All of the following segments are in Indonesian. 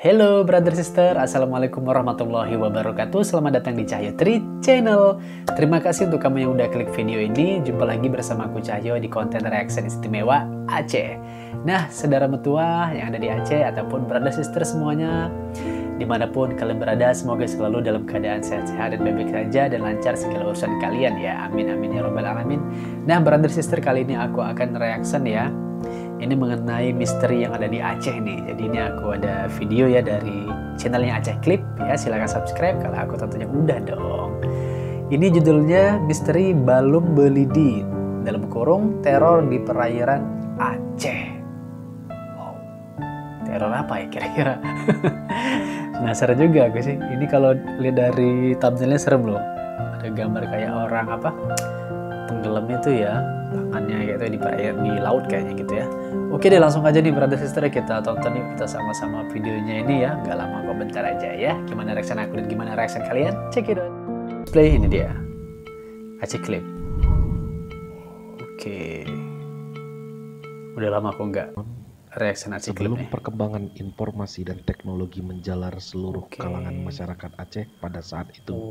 Hello brother sister, assalamualaikum warahmatullahi wabarakatuh. Selamat datang di Cahyo Tri Channel. Terima kasih untuk kamu yang udah klik video ini. Jumpa lagi bersama aku Cahyo di konten reaction istimewa Aceh. Nah, saudara mertua yang ada di Aceh ataupun brother sister semuanya, dimanapun kalian berada, semoga selalu dalam keadaan sehat-sehat dan baik-baik saja dan lancar segala urusan kalian ya. Amin amin ya robbal alamin. Nah, brother sister, kali ini aku akan reaction ya. Ini mengenai misteri yang ada di Aceh nih. Jadi ini aku ada video ya dari channelnya Aceh Clip ya. Silahkan subscribe kalau aku tentunya udah dong. Ini judulnya Misteri Balum Belidi, dalam kurung teror di perairan Aceh. Wow, teror apa ya kira-kira? Penasaran juga aku sih. Ini kalau lihat dari thumbnailnya serem loh. Ada gambar kayak orang apa? Tenggelam itu ya, tangannya gitu di laut kayaknya gitu ya. Oke deh, langsung aja nih brother sister, kita tonton yuk, kita sama-sama videonya ini ya. Gak lama kok, bentar aja ya. Gimana reaction aku dan gimana reaction kalian? Check it out. Play, ini dia Aceh Clip. Oke, udah lama kok nggak reaction Aceh Clip nih. Sebelum perkembangan informasi dan teknologi menjalar seluruh kalangan masyarakat Aceh pada saat itu,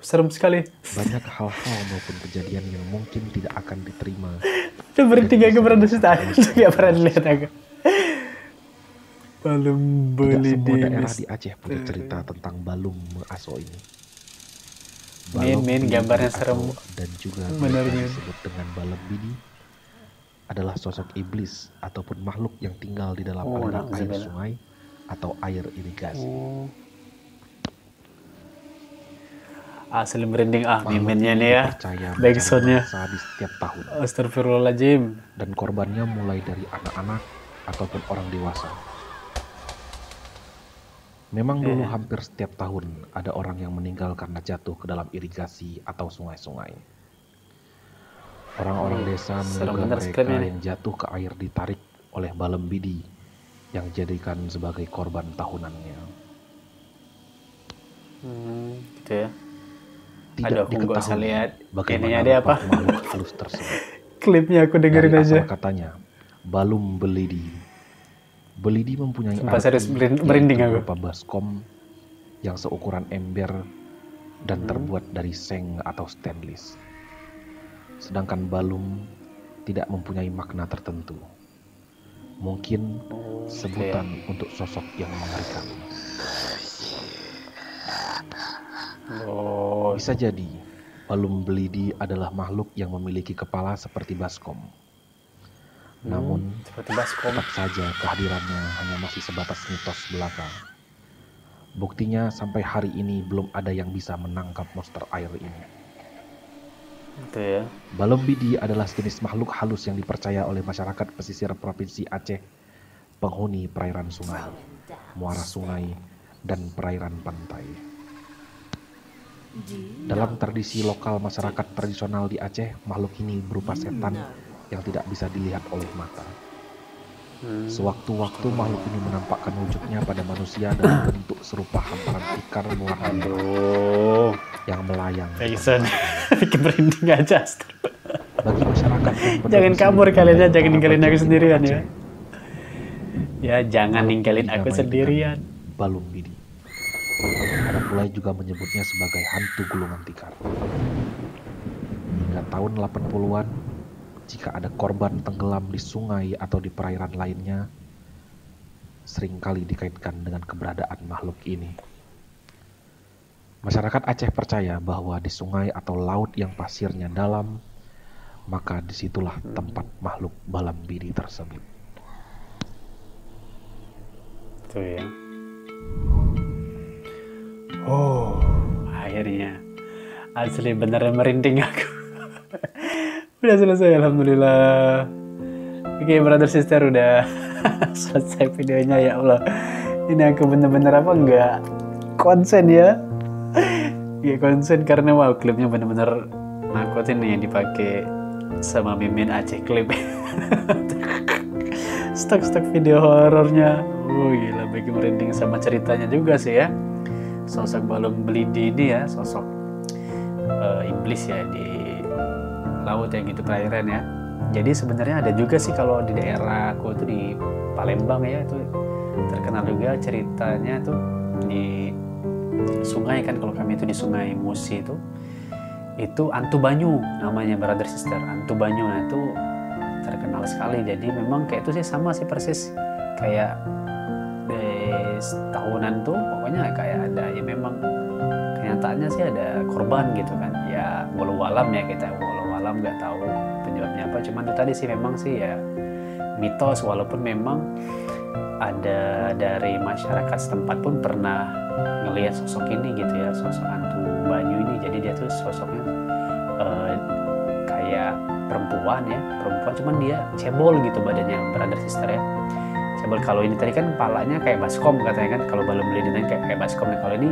serem sekali. banyak hal-hal maupun kejadian yang mungkin tidak akan diterima. Udah berhenti gak brother sister? Gak pernah lihat aku. Balum Tidak semua Belidi daerah di Aceh punya cerita tentang balum mengaso ini. Min gambarnya serem dan juga benernya. disebut dengan balum bidi adalah sosok iblis ataupun makhluk yang tinggal di dalam aliran air sungai atau air irigasi. Asli merinding miminnya nih ya, backsoundnya di setiap tahun. Astagfirullahaladzim. Dan korbannya mulai dari anak-anak ataupun orang dewasa. Memang dulu hampir setiap tahun ada orang yang meninggal karena jatuh ke dalam irigasi atau sungai-sungai. Orang-orang desa menduga mereka yang jatuh ke air ditarik oleh balem bidi yang dijadikan sebagai korban tahunannya. Gitu ya. Tidak diketahui bagaimana apa? makhluk halus tersebut. Klipnya aku dengerin dari aja. Katanya, balum belidi. Belidi mempunyai merinding berupa baskom yang seukuran ember dan terbuat dari seng atau stainless. Sedangkan balum tidak mempunyai makna tertentu. Mungkin sebutan untuk sosok yang mengerikan. Bisa jadi balum belidi adalah makhluk yang memiliki kepala seperti baskom. Namun tetap saja kehadirannya hanya masih sebatas mitos belaka. Buktinya sampai hari ini belum ada yang bisa menangkap monster air ini. Balum bidi adalah jenis makhluk halus yang dipercaya oleh masyarakat pesisir provinsi Aceh, penghuni perairan sungai, muara sungai, dan perairan pantai. Dalam tradisi lokal masyarakat tradisional di Aceh, makhluk ini berupa setan yang tidak bisa dilihat oleh mata. Sewaktu-waktu makhluk ini menampakkan wujudnya pada manusia dalam bentuk serupa hamparan ikan berwarna merah yang melayang. Bikin merinding aja. Bagi masyarakat yang jangan kabur kalian ya, jangan ninggalin aku sendirian ya. Ya jangan ninggalin aku sendirian. Balum bidi. Ada pula juga menyebutnya sebagai hantu gulungan tikar. Hingga tahun 80-an, jika ada korban tenggelam di sungai atau di perairan lainnya, seringkali dikaitkan dengan keberadaan makhluk ini. Masyarakat Aceh percaya bahwa di sungai atau laut yang pasirnya dalam, maka disitulah tempat makhluk balum bidi tersebut. Itu ya. Akhirnya asli beneran merinding aku. Udah selesai, alhamdulillah. Oke brother sister, udah selesai videonya ya Allah. Ini aku bener-bener nggak konsen ya. Gak konsen karena klipnya bener-bener nakutin nih yang dipakai sama Mimin Aceh Clip. Stok video horornya. Gila, bagi merinding sama ceritanya juga sih ya. Sosok balum belidi ini ya, sosok iblis ya di laut ya gitu, perairan ya. Jadi sebenarnya ada juga sih kalau di daerah aku itu di Palembang ya, itu terkenal juga ceritanya tuh di sungai kan, kalau kami itu di Sungai Musi itu Antu Banyu namanya, brother sister Antu Banyu. Nah itu terkenal sekali. Jadi memang kayak itu sih, sama sih persis kayak tahunan tuh pokoknya kayak ada ya, memang kenyataannya sih ada korban gitu kan ya, walau alam ya, kita walau alam nggak tahu penyebabnya apa. Cuman itu tadi sih memang sih ya mitos, walaupun memang ada dari masyarakat setempat pun pernah ngelihat sosok ini gitu ya, sosok Antu Banyu ini. Jadi dia tuh sosoknya kayak perempuan ya, cuman dia cebol gitu badannya, brother sister ya, cebol. Kalau ini tadi kan palanya kayak baskom katanya kan, kalau belum beli dinanya kayak baskom. Nah kalau ini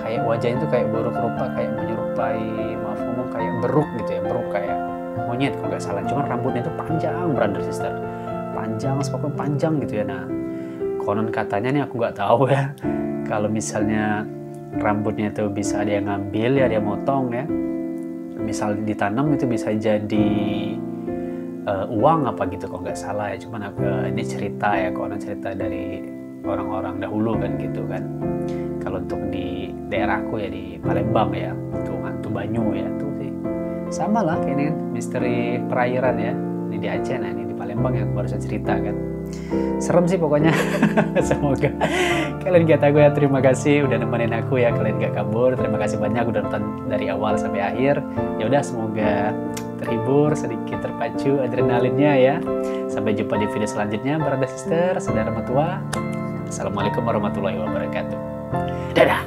kayak wajahnya tuh kayak buruk rupa, kayak menyerupai, maaf ngomong, kayak beruk gitu ya, beruk kayak monyet kalau nggak salah. Cuman rambutnya itu panjang, brother sister, panjang, pokoknya panjang gitu ya. Nah konon katanya nih, aku nggak tahu ya, kalau misalnya rambutnya itu bisa ada yang ngambil ya, dia motong ya, misal ditanam itu bisa jadi uang apa gitu kalau nggak salah ya. Cuman ini cerita ya, konon cerita dari orang-orang dahulu kan gitu kan. Kalau untuk di daerahku ya di Palembang ya, tuh Antu Banyu ya, tuh sih sama lah kayak ini kan, misteri perairan ya, ini di Aceh. Nah ini di Palembang yang baru saya cerita kan. Serem sih pokoknya. Semoga kalian gak tahu ya. Terima kasih udah nemenin aku ya, kalian gak kabur. Terima kasih banyak udah nonton dari awal sampai akhir. Ya udah, semoga terhibur, sedikit terpacu adrenalinnya ya. Sampai jumpa di video selanjutnya, brother sister, saudara mertua. Assalamualaikum warahmatullahi wabarakatuh. Dadah.